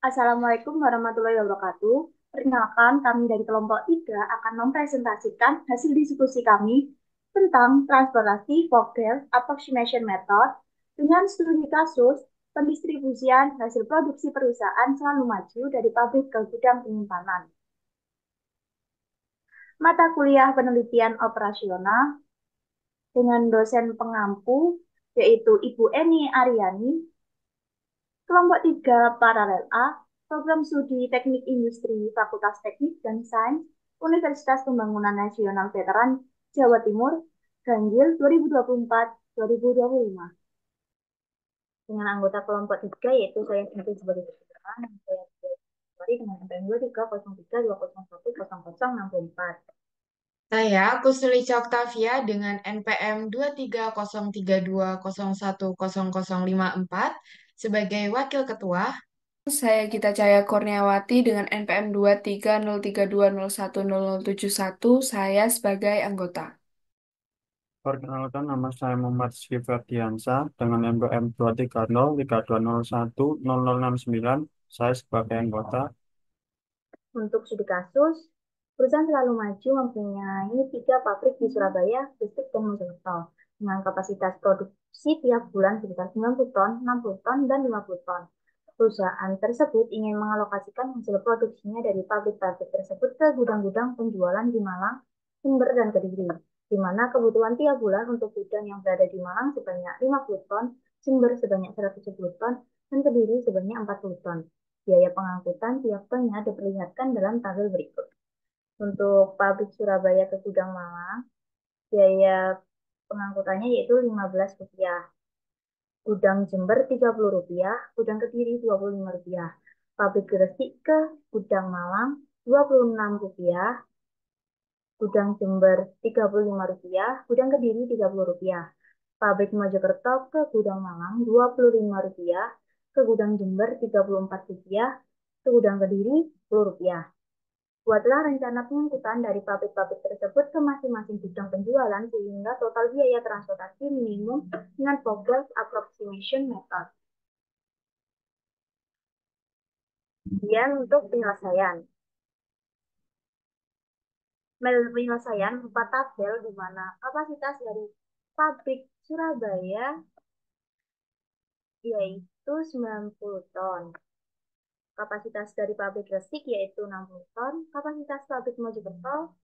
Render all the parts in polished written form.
Assalamualaikum warahmatullahi wabarakatuh. Perkenalkan, kami dari kelompok 3 akan mempresentasikan hasil diskusi kami tentang transportasi Vogel Approximation Method dengan studi kasus pendistribusian hasil produksi perusahaan selalu maju dari pabrik ke gudang penyimpanan. Mata kuliah penelitian operasional dengan dosen pengampu yaitu Ibu Eni Aryani. Kelompok 3 Paralel A, Program Studi Teknik Industri Fakultas Teknik dan Sains, Universitas Pembangunan Nasional Veteran Jawa Timur, Ganjil 2024-2025. Dengan anggota kelompok 3 yaitu saya sendiri sebagai ketua dan saya dengan NPM 230320101064. Saya Kusuli Octavia dengan NPM 23032010054 sebagai Wakil Ketua. Saya Gita Cahaya Kurniawati dengan NPM 23032010071. Saya sebagai anggota. Perkenalkan, nama saya Muhammad Rizky Ferdiansyah dengan NPM 23032010069. Saya sebagai anggota. Untuk studi kasus, perusahaan selalu maju mempunyai 3 pabrik di Surabaya, Gresik, dan Mojokerto dengan kapasitas produksi tiap bulan sekitar 90 ton, 60 ton, dan 50 ton. Perusahaan tersebut ingin mengalokasikan hasil produksinya dari pabrik-pabrik tersebut ke gudang-gudang penjualan di Malang, Jember, dan Kediri, di mana kebutuhan tiap bulan untuk gudang yang berada di Malang sebanyak 50 ton, Jember sebanyak 110 ton, dan Kediri sebanyak 40 ton. Biaya pengangkutan tiap tonnya diperlihatkan dalam tabel berikut. Untuk pabrik Surabaya ke gudang Malang, biaya pengangkutannya yaitu Rp15. Gudang Jember Rp30, gudang Kediri Rp25. Pabrik Gresik ke gudang Malang Rp26, gudang Jember Rp35, gudang Kediri Rp30. Pabrik Mojokerto ke gudang Malang Rp25, ke gudang Jember Rp34, ke gudang Kediri Rp10. Buatlah rencana pengangkutan dari pabrik-pabrik tersebut ke masing-masing gudang penjualan sehingga total biaya transportasi minimum dengan Vogel Approximation Method. Kemudian untuk penyelesaian. Penyelesaian 4 tabel di mana kapasitas dari pabrik Surabaya yaitu 90 ton. Kapasitas dari pabrik Gresik yaitu 60 ton, kapasitas pabrik Mojokerto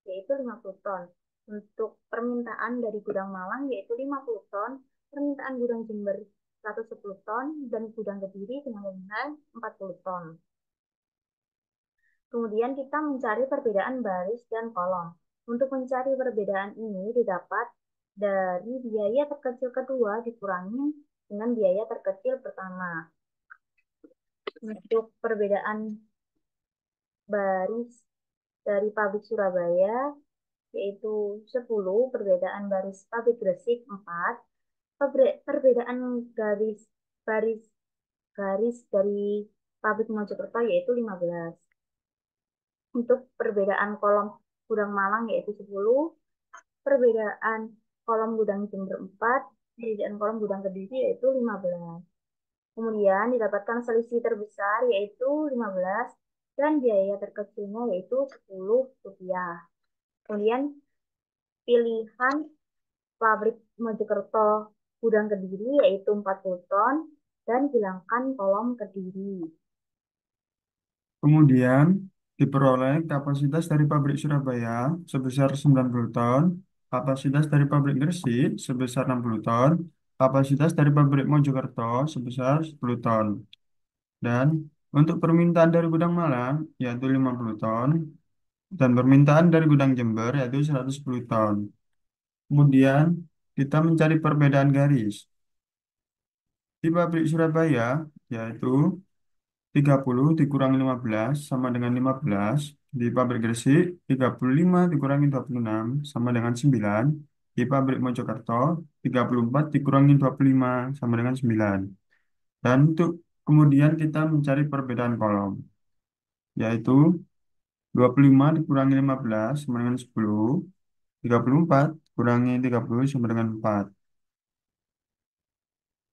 yaitu 50 ton. Untuk permintaan dari gudang Malang yaitu 50 ton, permintaan gudang Jember 110 ton, dan gudang Kediri dengan permintaan 40 ton. Kemudian kita mencari perbedaan baris dan kolom. Untuk mencari perbedaan ini didapat dari biaya terkecil kedua dikurangi dengan biaya terkecil pertama. Untuk perbedaan baris dari pabrik Surabaya yaitu 10, perbedaan baris pabrik Gresik 4, perbedaan garis baris garis dari pabrik Mojokerto yaitu 15. Untuk perbedaan kolom gudang Malang yaitu 10, perbedaan kolom gudang Jember 4, perbedaan kolom gudang Kediri yaitu 15. Kemudian didapatkan selisih terbesar yaitu 15 dan biaya terkecilnya yaitu Rp10. Kemudian pilihan pabrik Mojokerto gudang Kediri yaitu 40 ton dan hilangkan kolom Kediri. Kemudian diperoleh kapasitas dari pabrik Surabaya sebesar 90 ton, kapasitas dari pabrik Gresik sebesar 60 ton, kapasitas dari pabrik Mojokerto sebesar 10 ton. Dan untuk permintaan dari gudang Malang yaitu 50 ton dan permintaan dari gudang Jember yaitu 110 ton. Kemudian kita mencari perbedaan garis. Di pabrik Surabaya yaitu 30 dikurangi 15 sama dengan 15. Di pabrik Gresik 35 dikurangi 26 sama dengan 9. Di pabrik Mojokerto 34 dikurangi 25 sama dengan 9. Dan untuk kemudian kita mencari perbedaan kolom yaitu 25 dikurangi 15 sama dengan 10. 34 kurangi 30 sama dengan 4.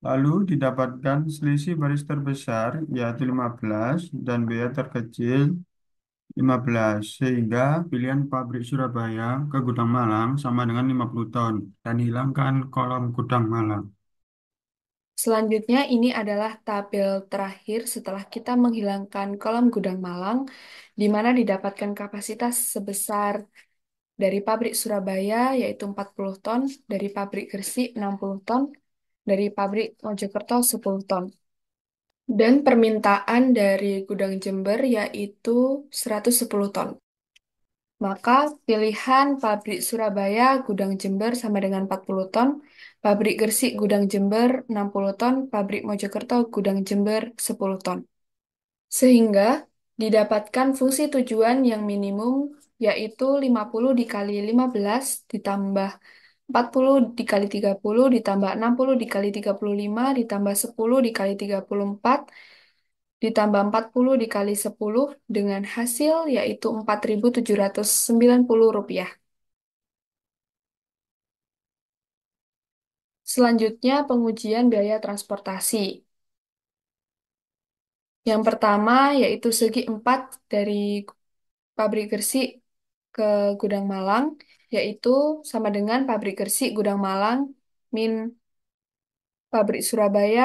Lalu didapatkan selisih baris terbesar yaitu 15 dan biaya terkecil 15 sehingga pilihan pabrik Surabaya ke Gudang Malang sama dengan 50 ton dan hilangkan kolom Gudang Malang. Selanjutnya, ini adalah tabel terakhir setelah kita menghilangkan kolom gudang Malang, di mana didapatkan kapasitas sebesar dari pabrik Surabaya, yaitu 40 ton, dari pabrik Gresik 60 ton, dari pabrik Mojokerto 10 ton. Dan permintaan dari gudang Jember yaitu 110 ton. Maka pilihan pabrik Surabaya gudang Jember sama dengan 40 ton, pabrik Gresik gudang Jember 60 ton, pabrik Mojokerto gudang Jember 10 ton. Sehingga didapatkan fungsi tujuan yang minimum yaitu 50 dikali 15 ditambah 40 dikali 30 ditambah 60 dikali 35 ditambah 10 dikali 34 ditambah 40 dikali 10 dengan hasil yaitu Rp4.790. Selanjutnya pengujian biaya transportasi. Yang pertama yaitu segi 4 dari pabrik Gresik ke Gudang Malang, yaitu sama dengan pabrik Gresik Gudang Malang min pabrik Surabaya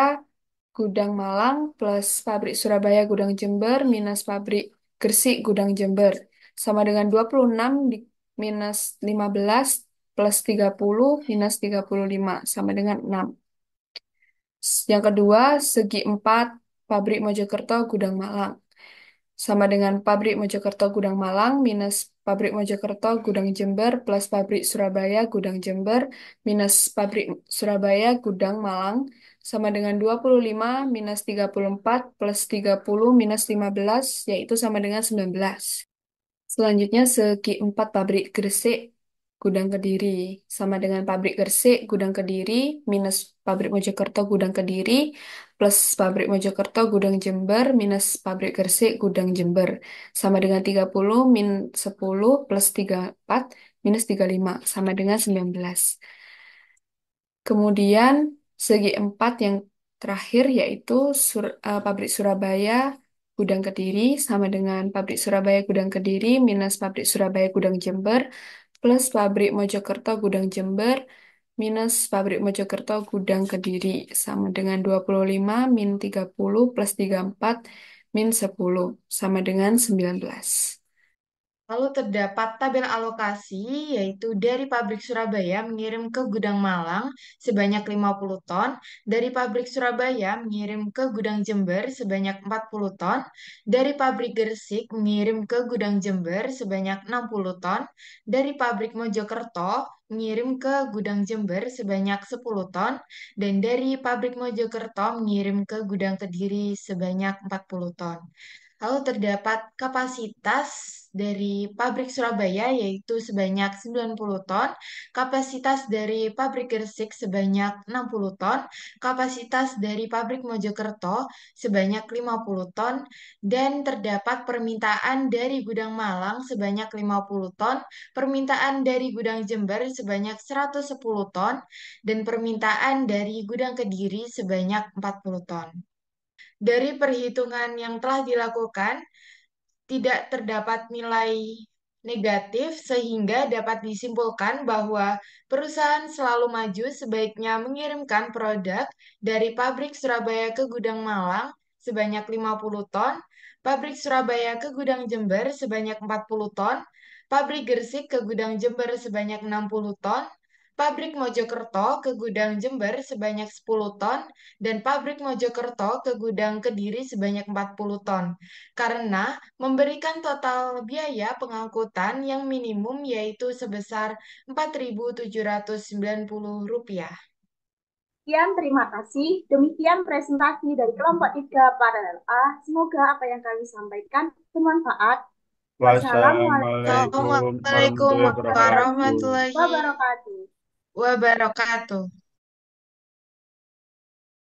Gudang Malang plus pabrik Surabaya Gudang Jember minus pabrik Gresik Gudang Jember. Sama dengan 26 minus 15 plus 30 minus 35 sama dengan 6. Yang kedua, segi 4 pabrik Mojokerto Gudang Malang. Sama dengan pabrik Mojokerto Gudang Malang minus pabrik Mojokerto Gudang Jember plus pabrik Surabaya Gudang Jember minus pabrik Surabaya Gudang Malang sama dengan 25 minus 34 plus 30 minus 15 yaitu sama dengan 19. Selanjutnya segi 4 pabrik Gresik Gudang Kediri sama dengan pabrik Gresik Gudang Kediri minus pabrik Mojokerto Gudang Kediri plus pabrik Mojokerto Gudang Jember minus pabrik Gresik Gudang Jember sama dengan 30 min 10 plus 34 minus 35 sama dengan 19. Kemudian segi 4 yang terakhir yaitu pabrik Surabaya Gudang Kediri sama dengan pabrik Surabaya Gudang Kediri minus pabrik Surabaya Gudang Jember plus pabrik Mojokerto Gudang Jember minus pabrik Mojokerto Gudang Kediri sama dengan 25 min 30 plus 34 min 10 sama dengan 19. Lalu terdapat tabel alokasi, yaitu dari pabrik Surabaya mengirim ke Gudang Malang sebanyak 50 ton, dari pabrik Surabaya mengirim ke Gudang Jember sebanyak 40 ton, dari pabrik Gresik mengirim ke Gudang Jember sebanyak 60 ton, dari pabrik Mojokerto mengirim ke Gudang Jember sebanyak 10 ton, dan dari pabrik Mojokerto mengirim ke Gudang Kediri sebanyak 40 ton. Lalu terdapat kapasitas dari pabrik Surabaya yaitu sebanyak 90 ton, kapasitas dari pabrik Gresik sebanyak 60 ton, kapasitas dari pabrik Mojokerto sebanyak 50 ton, dan terdapat permintaan dari Gudang Malang sebanyak 50 ton, permintaan dari Gudang Jember sebanyak 110 ton, dan permintaan dari Gudang Kediri sebanyak 40 ton. Dari perhitungan yang telah dilakukan, tidak terdapat nilai negatif sehingga dapat disimpulkan bahwa perusahaan selalu maju sebaiknya mengirimkan produk dari pabrik Surabaya ke Gudang Malang sebanyak 50 ton, pabrik Surabaya ke Gudang Jember sebanyak 40 ton, pabrik Gresik ke Gudang Jember sebanyak 60 ton, pabrik Mojokerto ke Gudang Jember sebanyak 10 ton, dan pabrik Mojokerto ke Gudang Kediri sebanyak 40 ton. Karena memberikan total biaya pengangkutan yang minimum yaitu sebesar Rp4.790. Sekian, terima kasih. Demikian presentasi dari kelompok 3 paralel A. Semoga apa yang kami sampaikan bermanfaat. Wassalamualaikum Wassalamualaikum Assalamualaikum warahmatullahi wabarakatuh. warahmatullahi wabarakatuh. wabarakatuh.